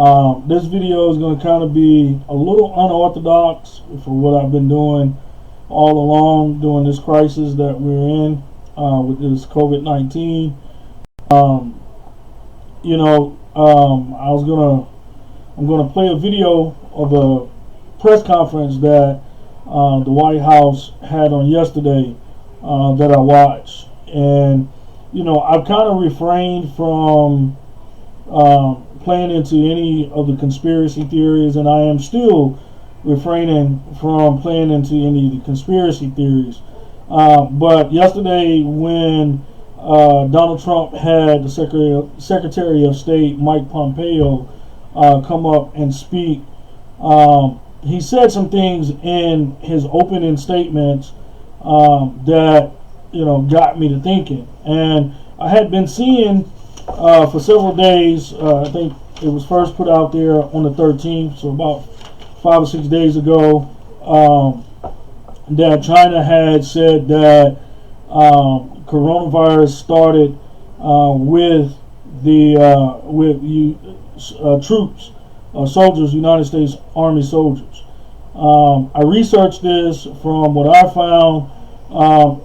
This video is going to kind of be a little unorthodox for what I've been doing all along during this crisis that we're in with this COVID-19. I'm gonna play a video of a press conference that the White House had on yesterday that I watched, and I've kind of refrained from playing into any of the conspiracy theories, and I am still refraining from playing into any of the conspiracy theories. But yesterday, when Donald Trump had the Secretary of State Mike Pompeo come up and speak, he said some things in his opening statements that got me to thinking. And I had been seeing for several days. I think it was first put out there on the 13th, so about 5 or 6 days ago, that China had said that coronavirus started with troops, soldiers, United States Army soldiers. I researched this. From what I found,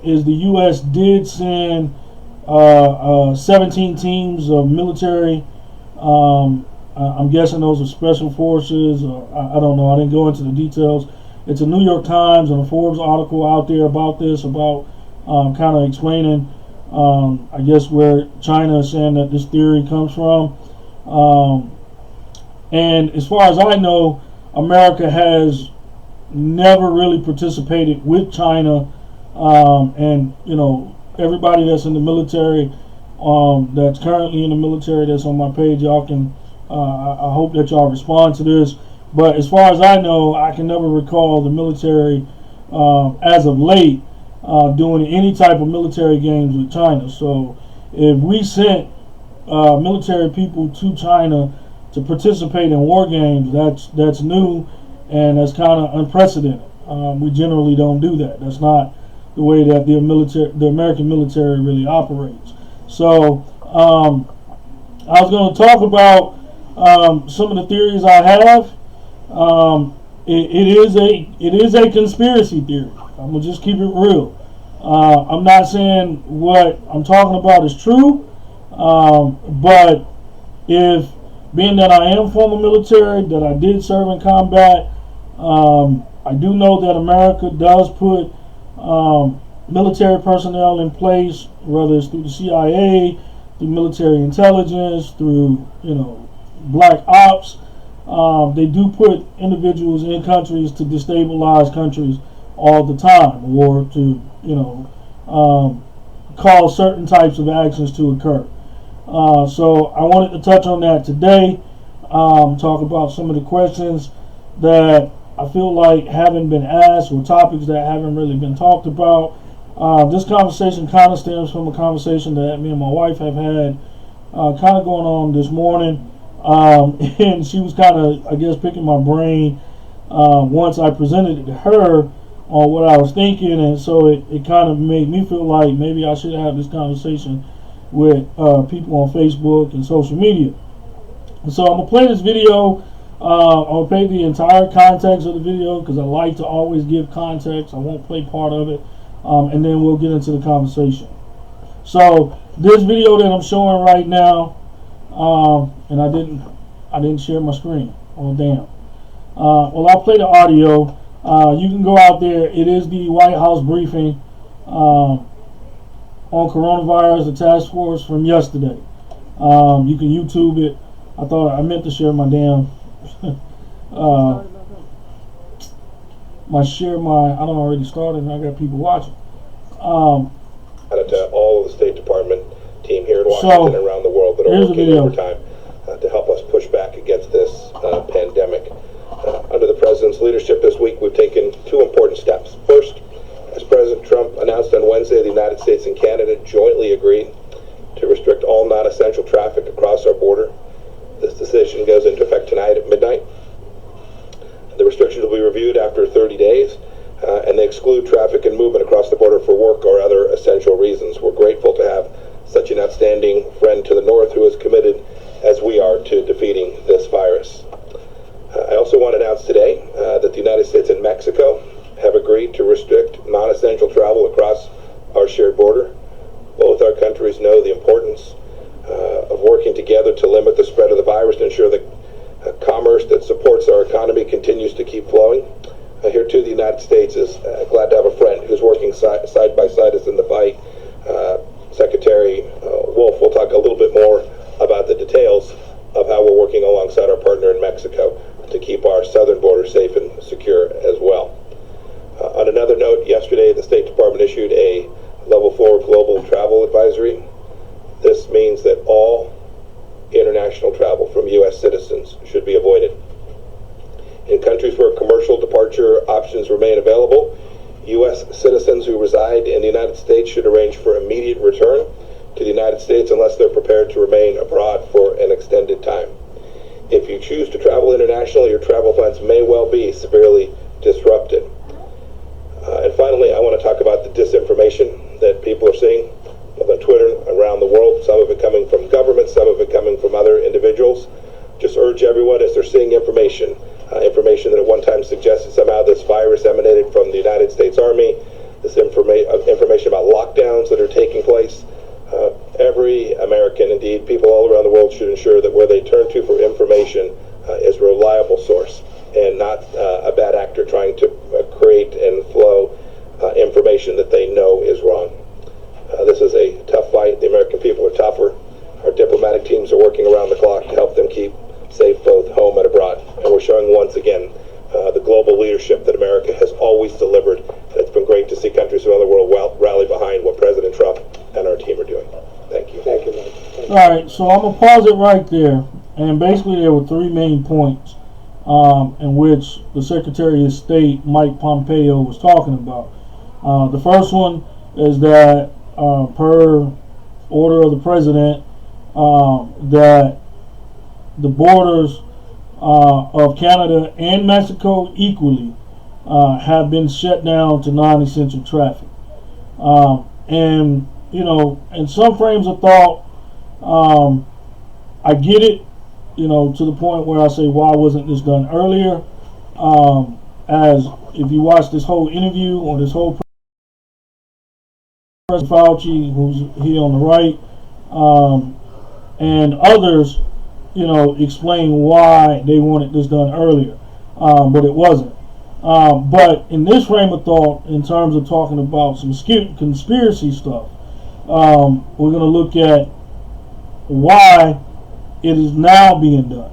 is the U.S. did send 17 teams of military. I'm guessing those are special forces. I don't know. I didn't go into the details. It's a New York Times and a Forbes article out there about this, about kind of explaining, I guess, where China is saying that this theory comes from. And as far as I know, America has never really participated with China. And everybody that's in the military, that's currently in the military, that's on my page, y'all can, I hope that y'all respond to this. But as far as I know, I can never recall the military, as of late, doing any type of military games with China. So if we sent military people to China to participate in war games, that's new, and that's kind of unprecedented. We generally don't do that. That's not the way that the American military really operates. So I was going to talk about some of the theories I have. It is a conspiracy theory. I'm gonna just keep it real. I'm not saying what I'm talking about is true, but if, being that I am former military, that I did serve in combat, I do know that America does put military personnel in place, whether it's through the CIA, through military intelligence, through black ops. They do put individuals in countries to destabilize countries all the time, or to cause certain types of actions to occur. So I wanted to touch on that today. Talk about some of the questions that I feel like haven't been asked, or topics that haven't really been talked about. This conversation kind of stems from a conversation that me and my wife have had kind of going on this morning. And she was kind of, I guess, picking my brain once I presented it to her on what I was thinking, and so it kind of made me feel like maybe I should have this conversation with people on Facebook and social media. And so I'm going to play this video. I'm going to play the entire context of the video because I like to always give context. I won't play part of it, and then we'll get into the conversation. So this video that I'm showing right now, and I didn't share my screen. Oh damn. Well, I'll play the audio. You can go out there. It is the White House briefing on coronavirus, the task force from yesterday. You can YouTube it. I meant to share my damn I don't already started, and I got people watching. To all of the State Department team here in Washington and around the world that are working overtime to help us push back against this pandemic. Under the President's leadership this week, we've taken two important steps. First, as President Trump announced on Wednesday, the United States and Canada jointly agreed to restrict all non-essential traffic across our border. This decision goes into effect tonight at midnight. The restrictions will be reviewed after 30 days, and they exclude traffic and movement across the border for work or other essential reasons. We're grateful to have such an outstanding friend to the north who is committed, as we are, to defeating this virus. ensure that commerce that supports our economy continues to keep flowing. Here too, the United States is glad to have a friend who's working side by side us in the fight. Secretary Wolf will talk a little bit more about the details of how we're working alongside our partner in Mexico to keep our southern border safe and secure as well. On another note, yesterday the State Department issued a Level 4 global travel advisory. This means that all international travel from U.S. citizens should be avoided. In countries where commercial departure options remain available, U.S. citizens who reside in the United States should arrange for immediate return to the United States unless they're prepared to remain abroad for an extended time. If you choose to travel internationally, your travel plans may well be severely disrupted. And finally, I want to talk about the disinformation that people are seeing on Twitter around the world, some of it coming from governments, some of it coming from other individuals. Just urge everyone, as they're seeing information that at one time suggested somehow this virus emanated from the United States Army, this information about lockdowns that are taking place. Every American, indeed people all around the world, should ensure that where they turn to for information is a reliable source and not a bad actor trying to create and flow information that they know is wrong. This is a tough fight. The American people are tougher. Our diplomatic teams are working around the clock to help them keep safe both home and abroad. And we're showing once again the global leadership that America has always delivered. And it's been great to see countries around the world rally behind what President Trump and our team are doing. Thank you. Thank you, Mike. All right, so I'm going to pause it right there. And basically there were three main points in which the Secretary of State, Mike Pompeo, was talking about. The first one is that per order of the President, that the borders of Canada and Mexico equally have been shut down to non-essential traffic. And, you know, in some frames of thought, I get it, you know, to the point where I say, why wasn't this done earlier? As if you watch this whole interview or this whole President Fauci, who's here on the right, and others, you know, explain why they wanted this done earlier, but it wasn't. But in this frame of thought, in terms of talking about some conspiracy stuff, we're going to look at why it is now being done.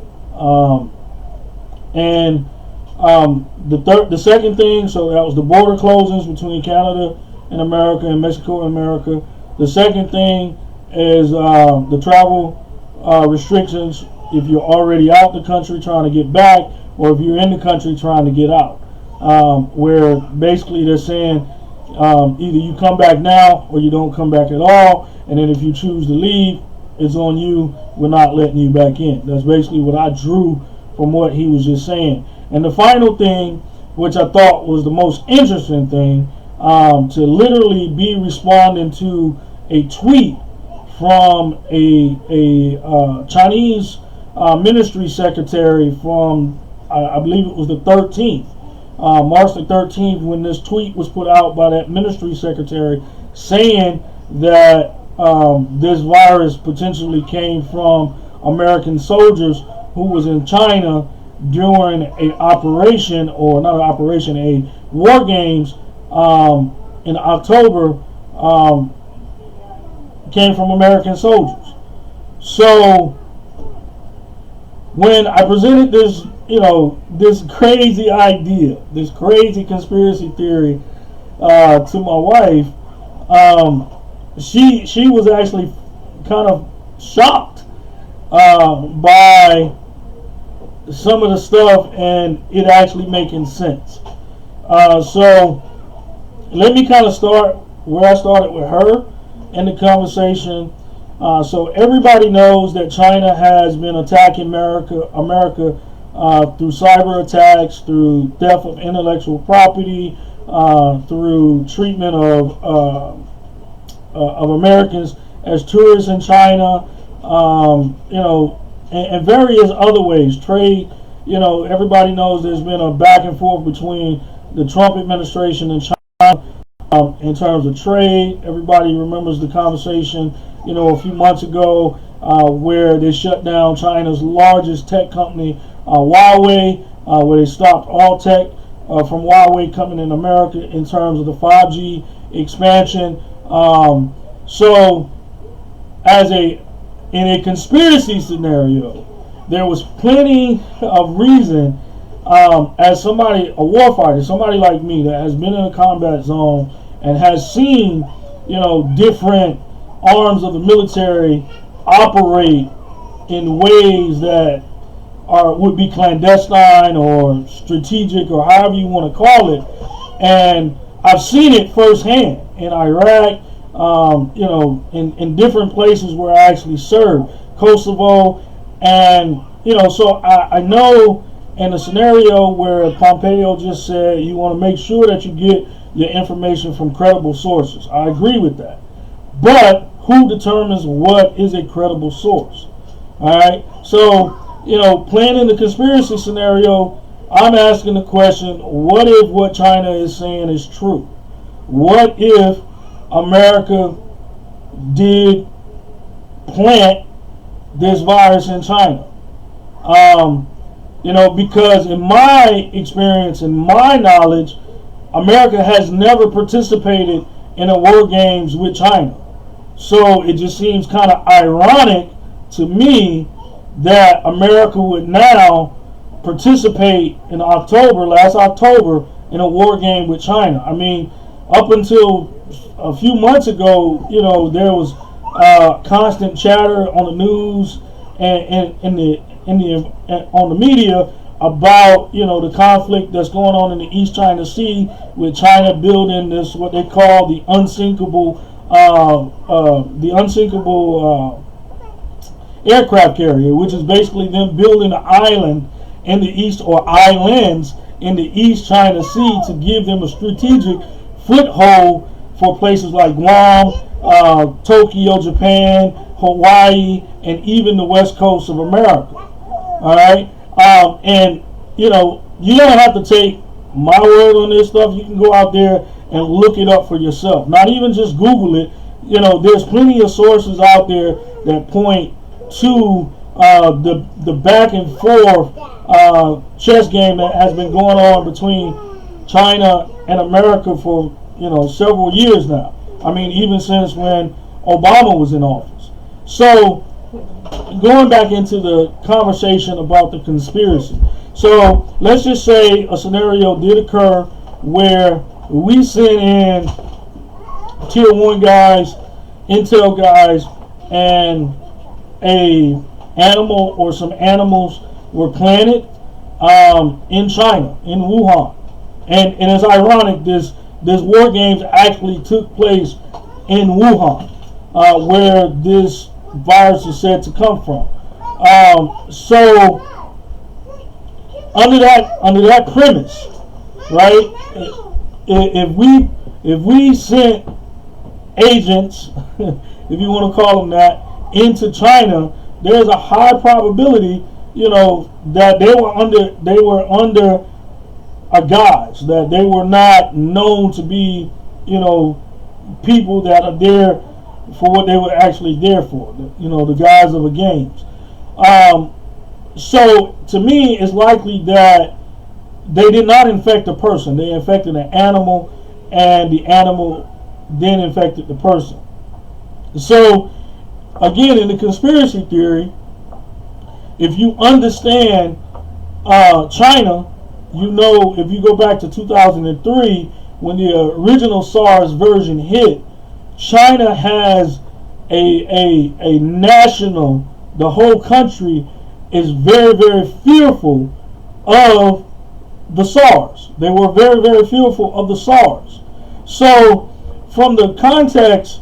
The second thing, so that was the border closings between Canada and America and Mexico and America. The second thing is the travel restrictions if you're already out the country trying to get back, or if you're in the country trying to get out, where basically they're saying either you come back now or you don't come back at all, and then if you choose to leave, it's on you, we're not letting you back in. That's basically what I drew from what he was just saying. And the final thing, which I thought was the most interesting thing, to literally be responding to a tweet from a Chinese ministry secretary from, I believe it was the 13th, March the 13th, when this tweet was put out by that ministry secretary saying that this virus potentially came from American soldiers who was in China during a operation, or not an operation, a war games in October, came from American soldiers. So when I presented this, you know, this crazy idea, this crazy conspiracy theory to my wife, she was actually kind of shocked by some of the stuff and it actually making sense. So let me kind of start where I started with her in the conversation. So everybody knows that China has been attacking America through cyber attacks, through theft of intellectual property, through treatment of Americans as tourists in China, you know, and various other ways. Trade, you know, everybody knows there's been a back and forth between the Trump administration and China in terms of trade. Everybody remembers the conversation, you know, a few months ago where they shut down China's largest tech company, Huawei, where they stopped all tech from Huawei coming in America in terms of the 5G expansion. So, in a conspiracy scenario, there was plenty of reason, as somebody, a warfighter, somebody like me that has been in a combat zone and has seen, different arms of the military operate in ways that would be clandestine or strategic or however you want to call it. And I've seen it firsthand in Iraq, in different places where I actually served, Kosovo, and so I know in a scenario where Pompeo just said you want to make sure that you get your information from credible sources. I agree with that. But who determines what is a credible source? All right. So, playing in the conspiracy scenario, I'm asking the question, what if what China is saying is true? What if America did plant this virus in China? Because in my experience and my knowledge, America has never participated in a war games with China. So it just seems kind of ironic to me that America would now participate in last October, in a war game with China. I mean, up until a few months ago, there was constant chatter on the news and on the media about the conflict that's going on in the East China Sea, with China building this what they call the unsinkable aircraft carrier, which is basically them building an island in the east, or islands in the East China Sea, to give them a strategic foothold for places like Guam, Tokyo, Japan, Hawaii, and even the west coast of America. All right, and you don't have to take my word on this stuff. You can go out there and look it up for yourself. Not even just Google it. There's plenty of sources out there that point to the back and forth chess game that has been going on between China and America for several years now. I mean, even since when Obama was in office. So, going back into the conversation about the conspiracy. So, let's just say a scenario did occur where we sent in tier 1 guys, intel guys, and a animal or some animals were planted in China, in Wuhan. And it's ironic, this war games actually took place in Wuhan, where this virus is said to come from. So under that premise, right? If we sent agents, if you want to call them that, into China, there's a high probability, that they were under a guise, that they were not known to be, people that are there for what they were actually there for, the guise of a games. So to me, it's likely that they did not infect a person. They infected an animal, and the animal then infected the person. So again, in the conspiracy theory, if you understand China, if you go back to 2003, when the original SARS version hit, China has a national, the whole country is very, very fearful of the SARS. They were very, very fearful of the SARS. So from the context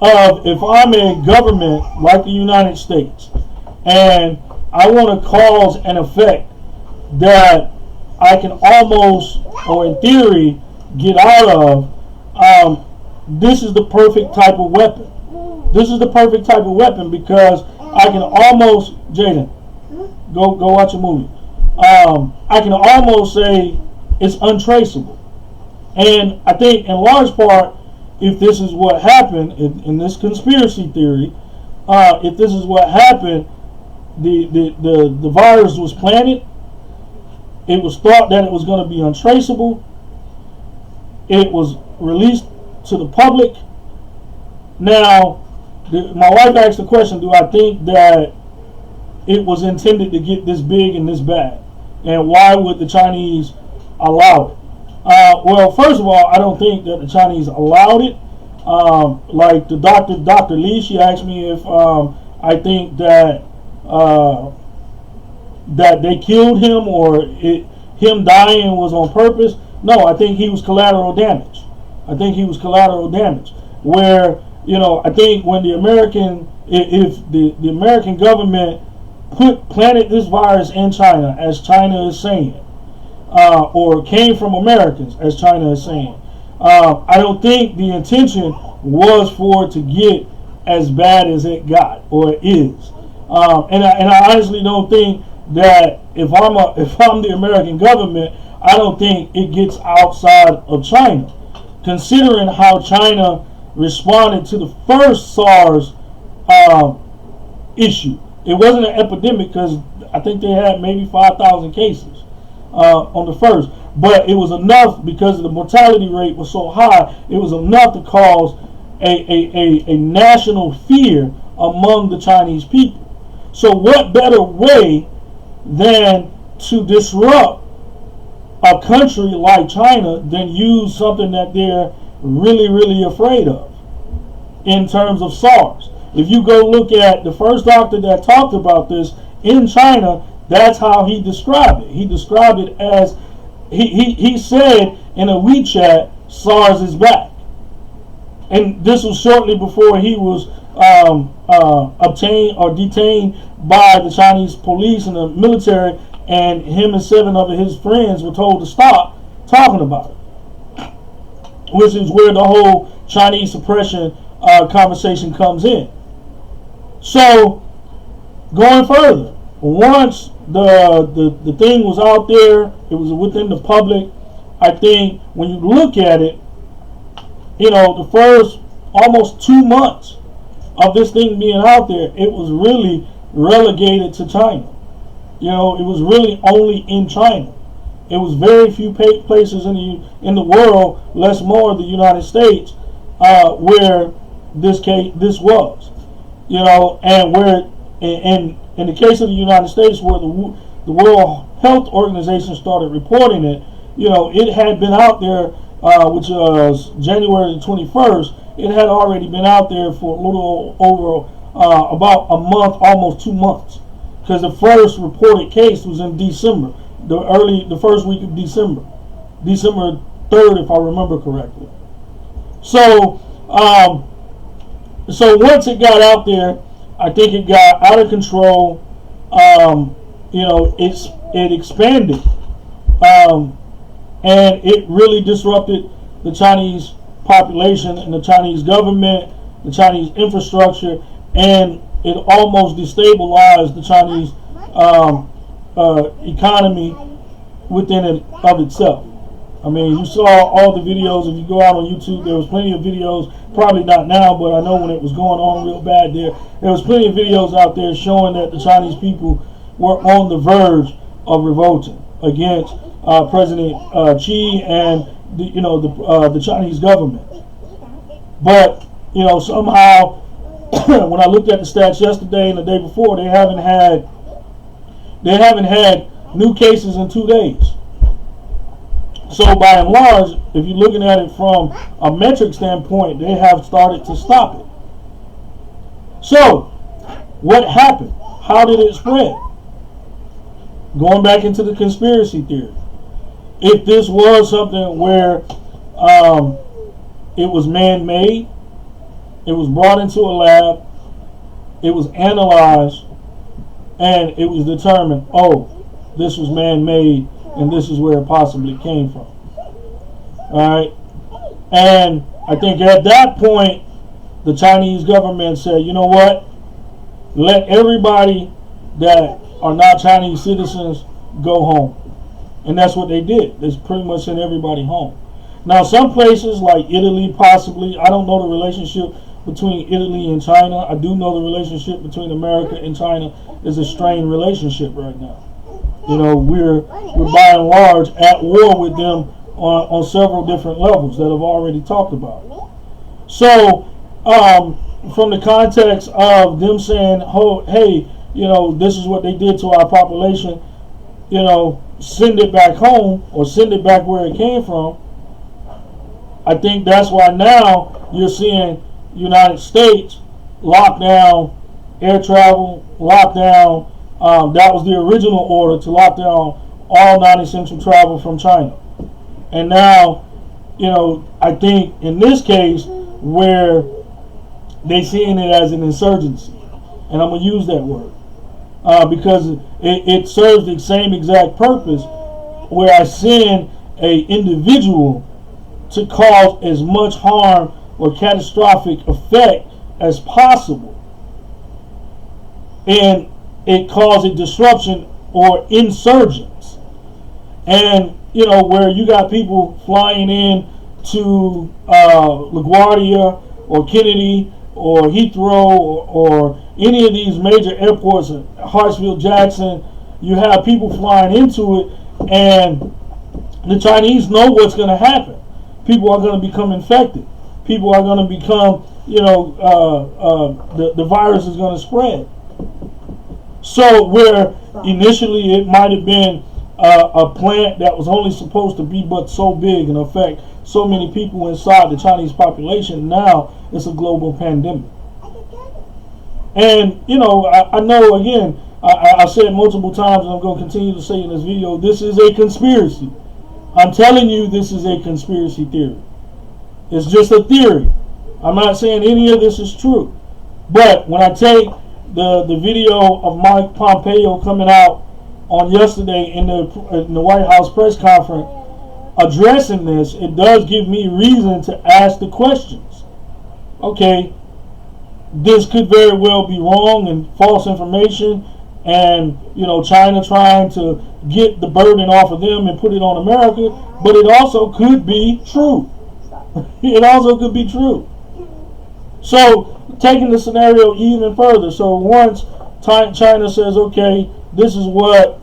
of, if I'm a government like the United States and I want to cause an effect that I can almost, or in theory, get out of, this is the perfect type of weapon. This is the perfect type of weapon because I can almost, Jaden, go watch a movie. I can almost say it's untraceable. And I think in large part, if this is what happened in this conspiracy theory, if this is what happened, the virus was planted. It was thought that it was going to be untraceable. It was released to the public. Now, my wife asked the question, do I think that it was intended to get this big and this bad? And why would the Chinese allow it? Well, first of all, I don't think that the Chinese allowed it. Like the Dr. Lee, she asked me if I think that that they killed him or him dying was on purpose. No, I think he was collateral damage. I think he was collateral damage. Where, you know, I think when the American, if the American government planted this virus in China, as China is saying, or came from Americans, as China is saying, I don't think the intention was for it to get as bad as it got or is. And I honestly don't think that if I'm the American government, I don't think it gets outside of China, considering how China responded to the first SARS issue. It wasn't an epidemic because I think they had maybe 5,000 cases on the first, but it was enough because the mortality rate was so high. It was enough to cause a national fear among the Chinese people. So what better way than to disrupt a country like China than use something that they're really, really afraid of in terms of SARS. If you go look at the first doctor that talked about this in China, that's how he described it. He described it as, he said in a WeChat, SARS is back. And this was shortly before he was obtained or detained by the Chinese police and the military, and him and 7 of his friends were told to stop talking about it, which is where the whole Chinese suppression conversation comes in. So, going further, once the thing was out there, it was within the public. I think when you look at it, you know, the first almost 2 months of this thing being out there, it was really relegated to China. You know, it was really only in China. It was very few places in the world, less more the United States, where this was. You know, and where in the case of the United States, where the World Health Organization started reporting it, you know, it had been out there, which was January 21st. It had already been out there for a little over about a month, almost 2 months, because the first reported case was in December, the first week of December 3rd, if I remember correctly. So, so once it got out there, I think it got out of control. You know, it expanded, and it really disrupted the Chinese population and the Chinese government, the Chinese infrastructure, and it almost destabilized the Chinese economy within it of itself. I mean, you saw all the videos. If you go out on YouTube, there was plenty of videos, probably not now, but I know when it was going on real bad there was plenty of videos out there showing that the Chinese people were on the verge of revolting against President Xi and the Chinese government. But, you know, somehow when I looked at the stats yesterday and the day before, they haven't had new cases in 2 days. So by and large, if you're looking at it from a metric standpoint, they have started to stop it. So what happened? How did it spread? Going back into the conspiracy theory. If this was something where it was man-made, it was brought into a lab, it was analyzed, and it was determined, oh, this was man-made, and this is where it possibly came from. Alright? And I think at that point, the Chinese government said, you know what? Let everybody that are not Chinese citizens go home. And that's what they did. They pretty much sent everybody home. Now, some places like Italy, possibly, I don't know the relationship between Italy and China. I do know the relationship between America and China is a strained relationship right now. You know, we're by and large at war with them on several different levels that I've already talked about. So, from the context of them saying, oh, hey, you know, this is what they did to our population, you know, send it back home or send it back where it came from, I think that's why now you're seeing United States lock down air travel, lock down, that was the original order, to lock down all non-essential travel from China. And now, you know, I think in this case where they seeing it as an insurgency, and I'm going to use that word, because it serves the same exact purpose, where I send a individual to cause as much harm or catastrophic effect as possible, and it causes disruption or insurgents. And you know, where you got people flying in to LaGuardia or Kennedy or Heathrow or any of these major airports, Hartsfield Jackson, you have people flying into it, and the Chinese know what's going to happen. People are going to become infected. People are going to become, you know, the virus is going to spread. So where initially it might have been a plant that was only supposed to be but so big and affect so many people inside the Chinese population, now it's a global pandemic. And, you know, I know, again, I said multiple times, and I'm going to continue to say in this video, this is a conspiracy. I'm telling you, this is a conspiracy theory. It's just a theory. I'm not saying any of this is true. But when I take the video of Mike Pompeo coming out on yesterday in the White House press conference addressing this, it does give me reason to ask the questions. Okay, this could very well be wrong and false information, and you know, China trying to get the burden off of them and put it on America, but it also could be true. It also could be true. So taking the scenario even further, so once China says, okay, this is what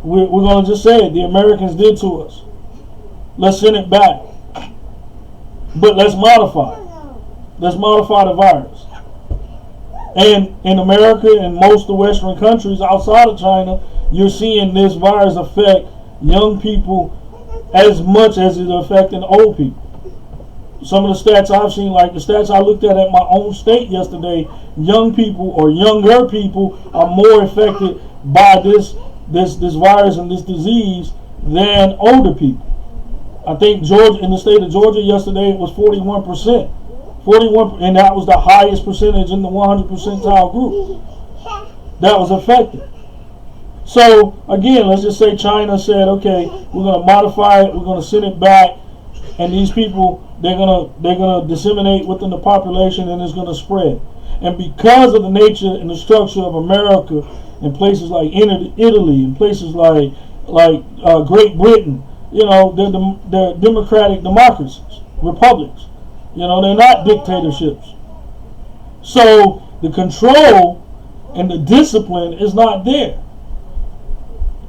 we're going to just say the Americans did to us, let's send it back, but let's modify the virus. And in America and most of the Western countries outside of China, you're seeing this virus affect young people as much as it's affecting old people. Some of the stats I've seen, like the stats I looked at my own state yesterday, young people or younger people are more affected by this virus and this disease than older people. I think Georgia, in the state of Georgia yesterday, it was 41%. 41, and that was the highest percentage in the 100 percentile group that was affected. So again, let's just say China said, okay, we're going to modify it, we're going to send it back, and these people, they're gonna disseminate within the population, and it's going to spread. And because of the nature and the structure of America, in places like Italy, in places like Great Britain, you know, they're democratic democracies, republics. You know, they're not dictatorships. So the control and the discipline is not there.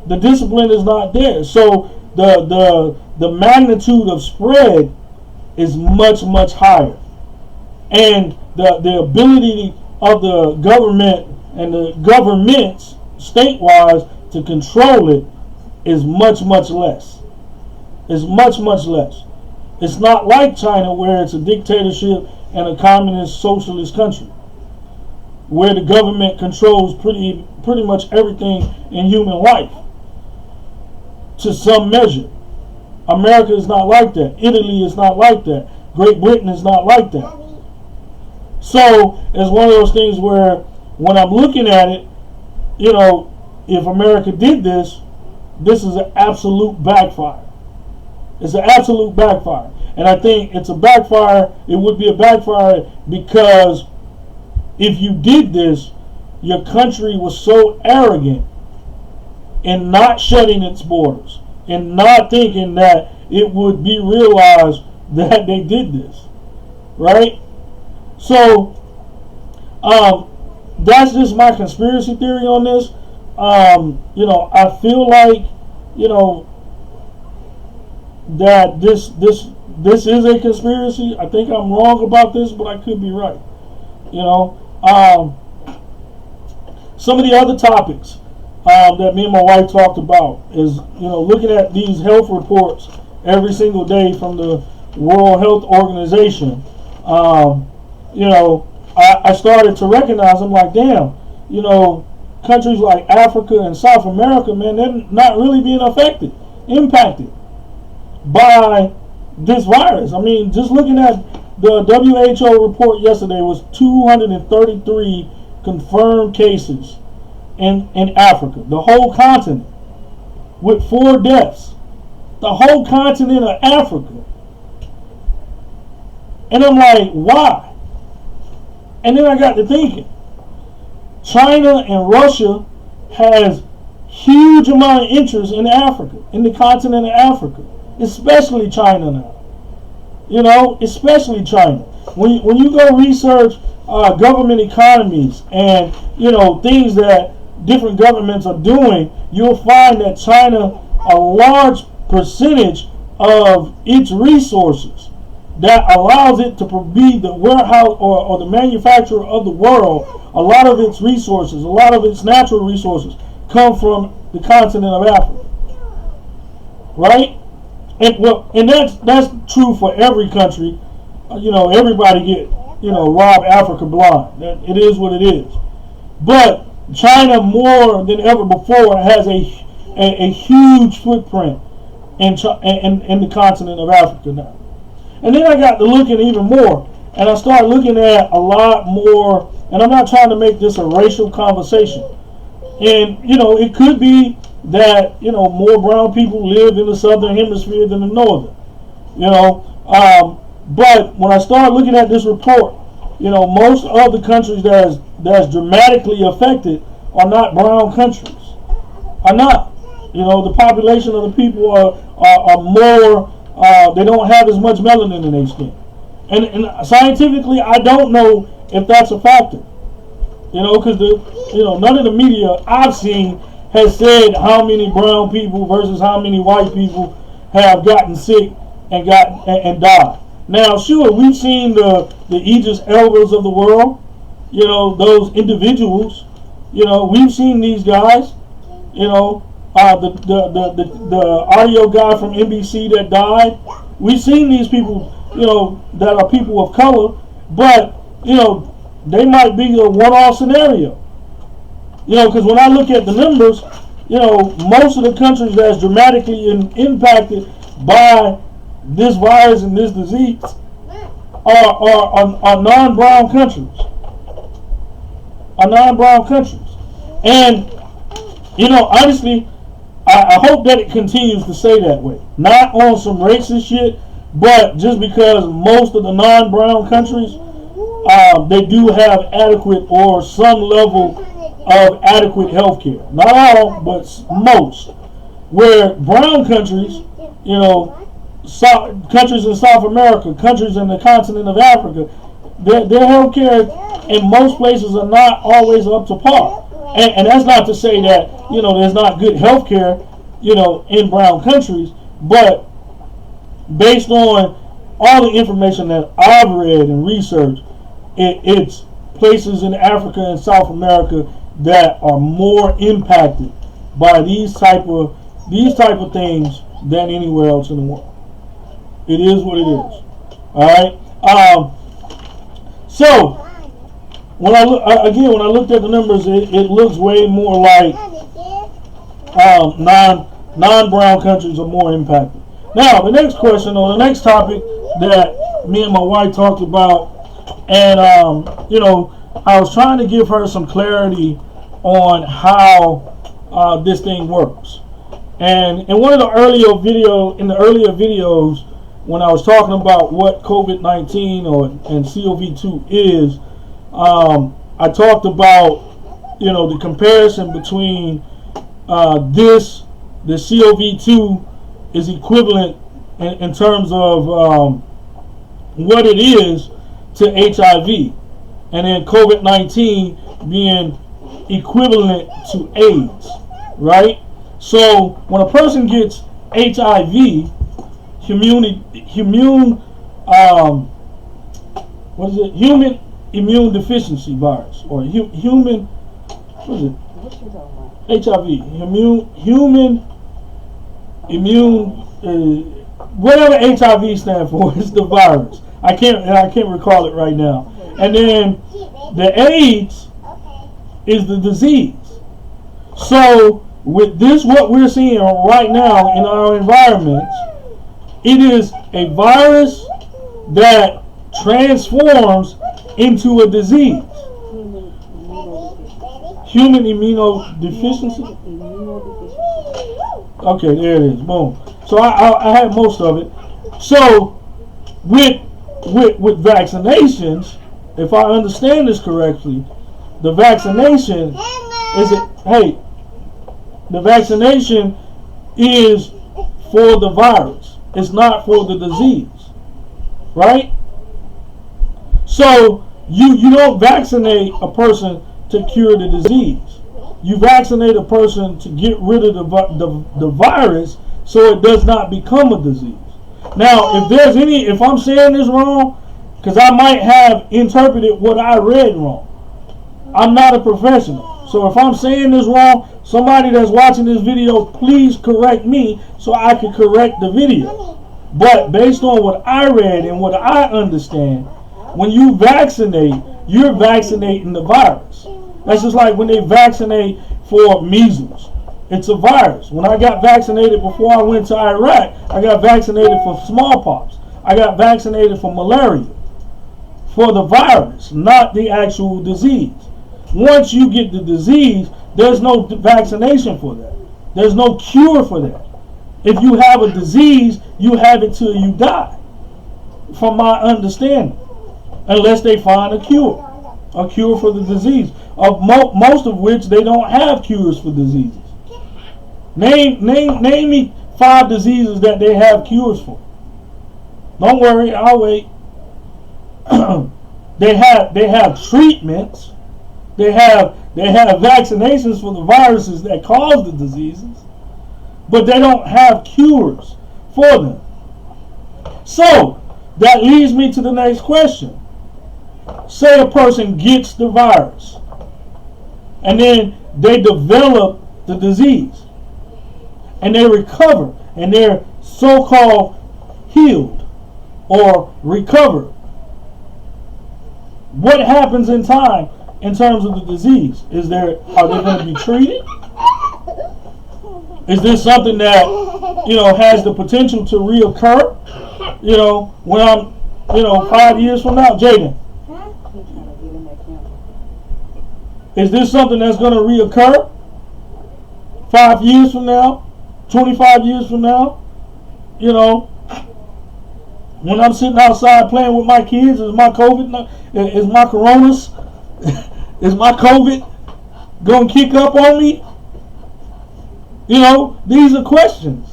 The discipline is not there. So the magnitude of spread is much, much higher. And the ability of the government and the governments statewide to control it is much, much less. It's much, much less. It's not like China, where it's a dictatorship and a communist socialist country, where the government controls pretty much everything in human life to some measure. America is not like that. Italy is not like that. Great Britain is not like that. So it's one of those things where when I'm looking at it, you know, if America did this, this is an absolute backfire. It's an absolute backfire. And I think it's a backfire. It would be a backfire because if you did this, your country was so arrogant in not shutting its borders and not thinking that it would be realized that they did this, right? So that's just my conspiracy theory on this. I feel like, that this is a conspiracy. I think I'm wrong about this, but I could be right. Some of the other topics that me and my wife talked about is, looking at these health reports every single day from the World Health Organization. I started to recognize, I'm like, damn, countries like Africa and South America, man, they're not really being impacted by this virus. I mean, just looking at the WHO report yesterday was 233 confirmed cases in Africa, the whole continent, with 4 deaths. The whole continent of Africa. And I'm like, why? And then I got to thinking, China and Russia has huge amount of interest in Africa, in the continent of Africa, especially China now. Especially China. When you go research government economies and things that different governments are doing, you'll find that China, a large percentage of its resources that allows it to be the warehouse or the manufacturer of the world, a lot of its resources, a lot of its natural resources come from the continent of Africa. Right? And that's true for every country. Everybody get rob Africa blind. It is what it is. But China, more than ever before, has a huge footprint in the continent of Africa now. And then I got to looking even more, and I started looking at a lot more. And I'm not trying to make this a racial conversation. And it could be that more brown people live in the southern hemisphere than the northern. But when I started looking at this report, most of the countries that's dramatically affected are not brown countries. Are not. The population of the people are more. They don't have as much melanin in their skin. And scientifically, I don't know if that's a factor. Because none of the media I've seen has said how many brown people versus how many white people have gotten sick and died. Now, sure, we've seen the Idris Elbas of the world, those individuals. We've seen these guys. The audio guy from NBC that died. We've seen these people, that are people of color, but they might be a one-off scenario. Because when I look at the numbers, most of the countries that's dramatically impacted by this virus and this disease are non-brown countries. Are non-brown countries. And, honestly, I hope that it continues to stay that way. Not on some racist shit, but just because most of the non-brown countries, they do have adequate or some level of adequate health care. Not all, but most. Where brown countries, countries in South America, countries in the continent of Africa, their health care in most places are not always up to par. And that's not to say that, there's not good health care, in brown countries, but based on all the information that I've read and researched, it's places in Africa and South America that are more impacted by these type of things than anywhere else in the world. It is what it is. All right. So when I looked at the numbers, it looks way more like non-brown countries are more impacted. Now, the next question, or the next topic that me and my wife talked about, and I was trying to give her some clarity on how this thing works. And in one of the earlier videos, when I was talking about what COVID-19 and COV2 is, I talked about the comparison between the COV2 is equivalent in terms of what it is to HIV, and then COVID-19 being equivalent to AIDS, right? So when a person gets HIV, human immune deficiency virus, or human, what is it? HIV, human immune, whatever HIV stands for, is the virus. I can't recall it right now. And then the AIDS is the disease. So with this, what we're seeing right now in our environments, it is a virus that transforms into a disease. Human immunodeficiency. Okay, there it is. Boom. So I had most of it. So with vaccinations, if I understand this correctly, the vaccination the vaccination is for the virus. It's not for the disease, right? So you don't vaccinate a person to cure the disease. You vaccinate a person to get rid of the virus so it does not become a disease. Now, if I'm saying this wrong, because I might have interpreted what I read wrong. I'm not a professional. So if I'm saying this wrong, somebody that's watching this video, please correct me so I can correct the video. But based on what I read and what I understand, when you vaccinate, you're vaccinating the virus. That's just like when they vaccinate for measles. It's a virus. When I got vaccinated before I went to Iraq, I got vaccinated for smallpox. I got vaccinated for malaria. For the virus, not the actual disease. Once you get the disease, there's no vaccination for that. There's no cure for that. If you have a disease, you have it till you die, from my understanding, unless they find a cure for the disease. Most of which they don't have cures for diseases. Name me 5 diseases that they have cures for. Don't worry, I'll wait. They have treatments. They have vaccinations for the viruses that cause the diseases, but they don't have cures for them. So that leads me to the next question. Say a person gets the virus and then they develop the disease and they recover and they're so-called healed or recovered. What happens in time in terms of the disease? Are they going to be treated? Is this something that, has the potential to reoccur? When I'm, 5 years from now, Jaden, is this something that's going to reoccur 5 years from now, 25 years from now? When I'm sitting outside playing with my kids, is my coronas, is my COVID going to kick up on me? These are questions.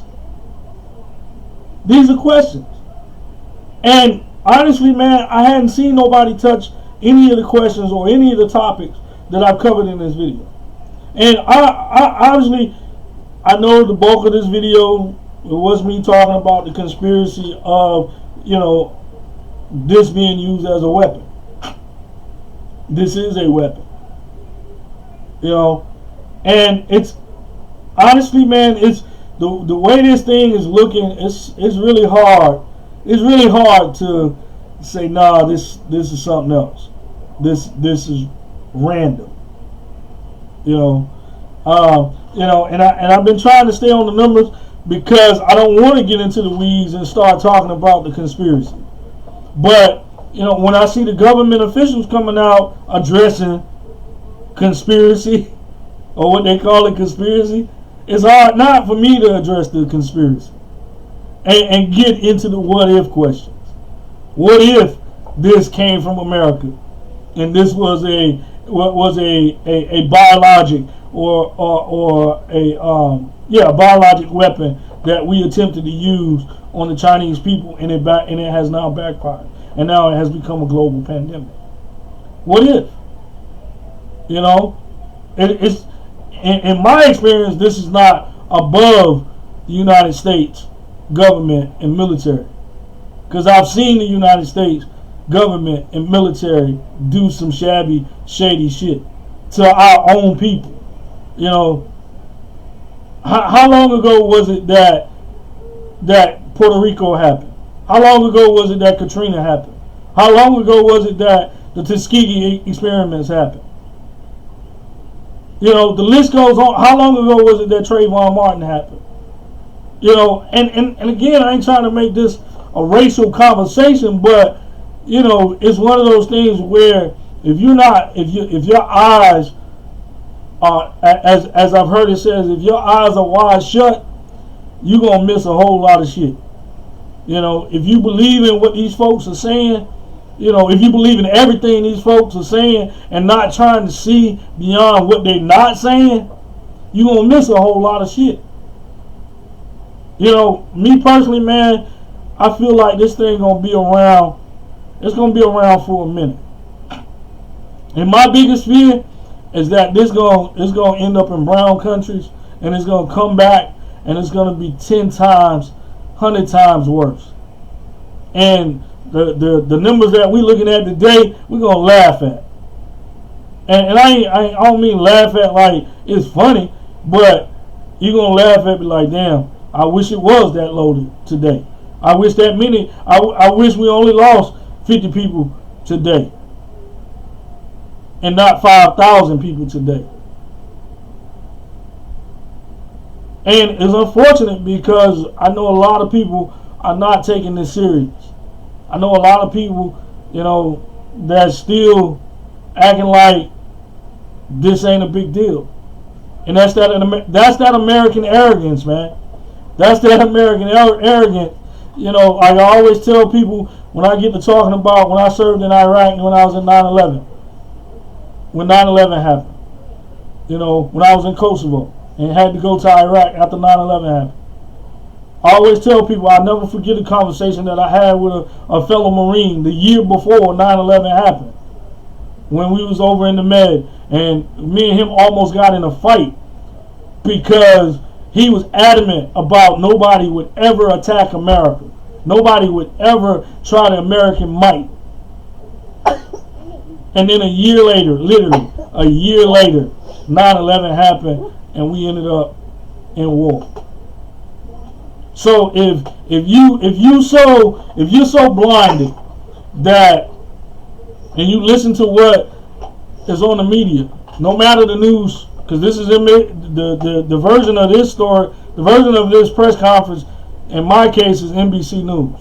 And honestly, man, I hadn't seen nobody touch any of the questions or any of the topics that I've covered in this video. And I obviously, I know the bulk of this video, it was me talking about the conspiracy of, this being used as a weapon. This is a weapon. And it's, honestly, man, it's the way this thing is looking, it's really hard. It's really hard to say, nah, this is something else. This is random. And I've been trying to stay on the numbers because I don't want to get into the weeds and start talking about the conspiracy. But, when I see the government officials coming out addressing conspiracy, or what they call it conspiracy, it's hard not for me to address the conspiracy and get into the what if questions. What if this came from America and this was a biologic or a biologic weapon that we attempted to use on the Chinese people and it has now backfired. and now it has become a global pandemic? What if? You know, it's in my experience, this is not above the United States government and military, because I've seen the United States government and military do some shabby, shady shit to our own people. You know, how long ago was it that Puerto Rico happened? How long ago was it that Katrina happened? How long ago was it that the Tuskegee experiments happened? You know, the list goes on. How long ago was it that Trayvon Martin happened? You know, and again, I ain't trying to make this a racial conversation, but you know, it's one of those things where if your eyes are, as I've heard it says, if your eyes are wide shut, you're gonna miss a whole lot of shit. You know, if you believe in what these folks are saying, you know, if you believe in everything these folks are saying and not trying to see beyond what they're not saying, you're going to miss a whole lot of shit. You know, me personally, man, I feel like this thing going to be around. It's going to be around for a minute. And my biggest fear is that it's going to end up in brown countries, and it's going to come back, and it's going to be 10 times, 100 times worse. And the numbers that we're looking at today, we're gonna laugh at, and I don't mean laugh at like it's funny, but you're gonna laugh at me like, damn, I wish it was that loaded today. I wish that many. I wish we only lost 50 people today, and not 5,000 people today. And it's unfortunate because I know a lot of people are not taking this serious. I know a lot of people, you know, that's still acting like this ain't a big deal, and that's that American arrogance, man. That's that American arrogance. You know, like I always tell people when I get to talking about when I served in Iraq and when I was in 9/11, when 9/11 happened. You know, when I was in Kosovo and had to go to Iraq after 9/11 happened. I always tell people I'll never forget a conversation that I had with a fellow Marine the year before 9/11 happened, when we was over in the Med, and me and him almost got in a fight because he was adamant about nobody would ever attack America. Nobody would ever try the American might. And then a year later, literally a year later, 9/11 happened and we ended up in war. So if you're so blinded that, and you listen to what is on the media, no matter the news, because this is the version of this story, the version of this press conference, in my case, is NBC News.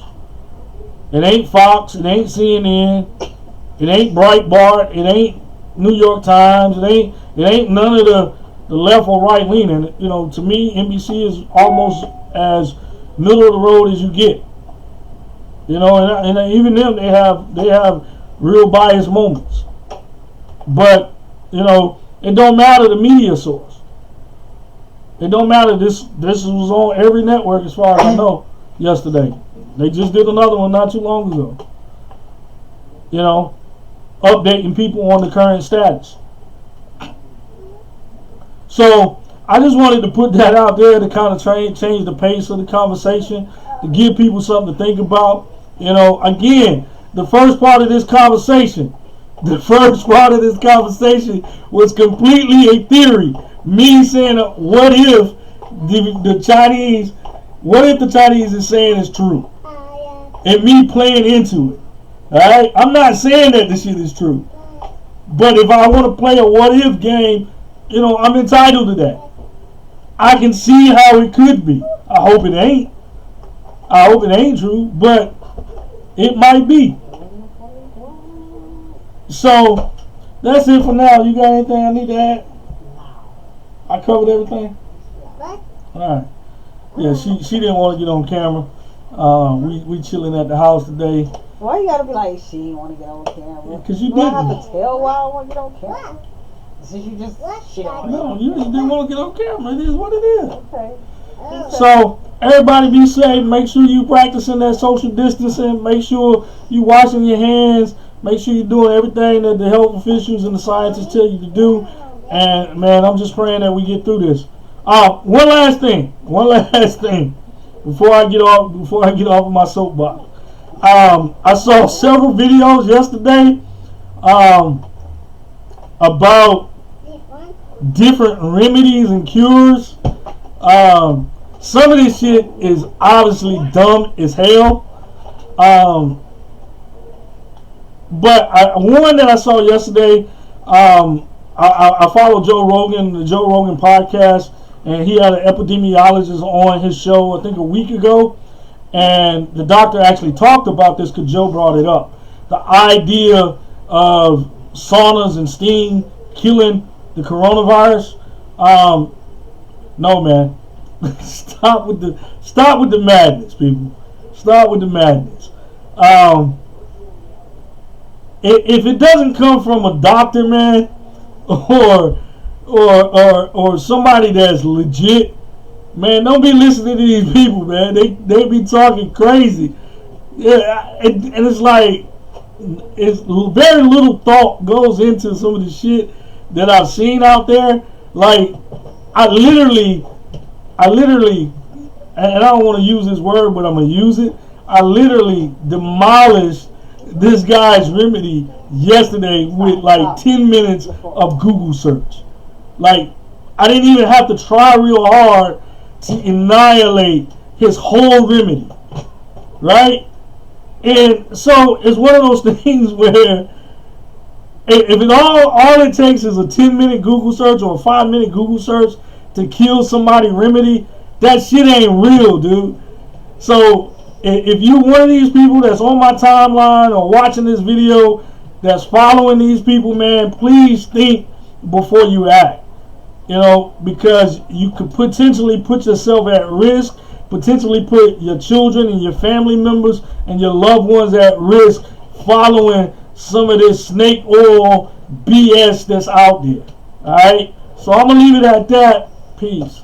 It ain't Fox, it ain't CNN, it ain't Breitbart, it ain't New York Times, it ain't none of the left or right leaning. You know, to me, NBC is almost as middle of the road as you get. You know, and even them, they have real biased moments. But you know, it don't matter the media source. It don't matter. This was on every network as far as I know yesterday. They just did another one not too long ago. You know, updating people on the current status. So I just wanted to put that out there to kind of change the pace of the conversation, to give people something to think about. You know, again, the first part of this conversation was completely a theory. Me saying, what if the Chinese is saying is true? And me playing into it. Alright? I'm not saying that this shit is true. But if I want to play a what if game, you know, I'm entitled to that. I can see how it could be. I hope it ain't. I hope it ain't true, but it might be. So that's it for now. You got anything I need to add? I covered everything. Alright. Yeah, she didn't want to get on camera. We chilling at the house today. Why you gotta be like she didn't want to get on camera? Because you didn't. I have to tell why I want to get on camera. Since you just shit on it. No, you just didn't want to get on camera. It is what it is. Okay. So everybody be safe. Make sure you practicing that social distancing. Make sure you washing your hands. Make sure you're doing everything that the health officials and the scientists tell you to do. And man, I'm just praying that we get through this. One last thing before I get off of my soapbox. I saw several videos yesterday about different remedies and cures. Some of this shit is obviously dumb as hell. But one that I saw yesterday, I follow Joe Rogan, the Joe Rogan podcast, and he had an epidemiologist on his show, I think a week ago, and the doctor actually talked about this because Joe brought it up. The idea of saunas and steam killing the coronavirus. No, man. Stop with the madness, people. Stop with the madness. If it doesn't come from a doctor, man, or somebody that's legit, man, don't be listening to these people, man. They be talking crazy. Yeah, and it's like it's very little thought goes into some of the shit that I've seen out there. Like I literally, and I don't want to use this word, but I'm gonna use it. I literally demolished this guy's remedy yesterday with like 10 minutes of Google search. Like, I didn't even have to try real hard to annihilate his whole remedy, right? And so it's one of those things where if it all it takes is a 10-minute Google search or a 5-minute Google search to kill somebody's remedy, that shit ain't real, dude. So if you one of these people that's on my timeline or watching this video that's following these people, man, please think before you act. You know, because you could potentially put yourself at risk, potentially put your children and your family members and your loved ones at risk following some of this snake oil BS that's out there. Alright? So I'm going to leave it at that. Peace.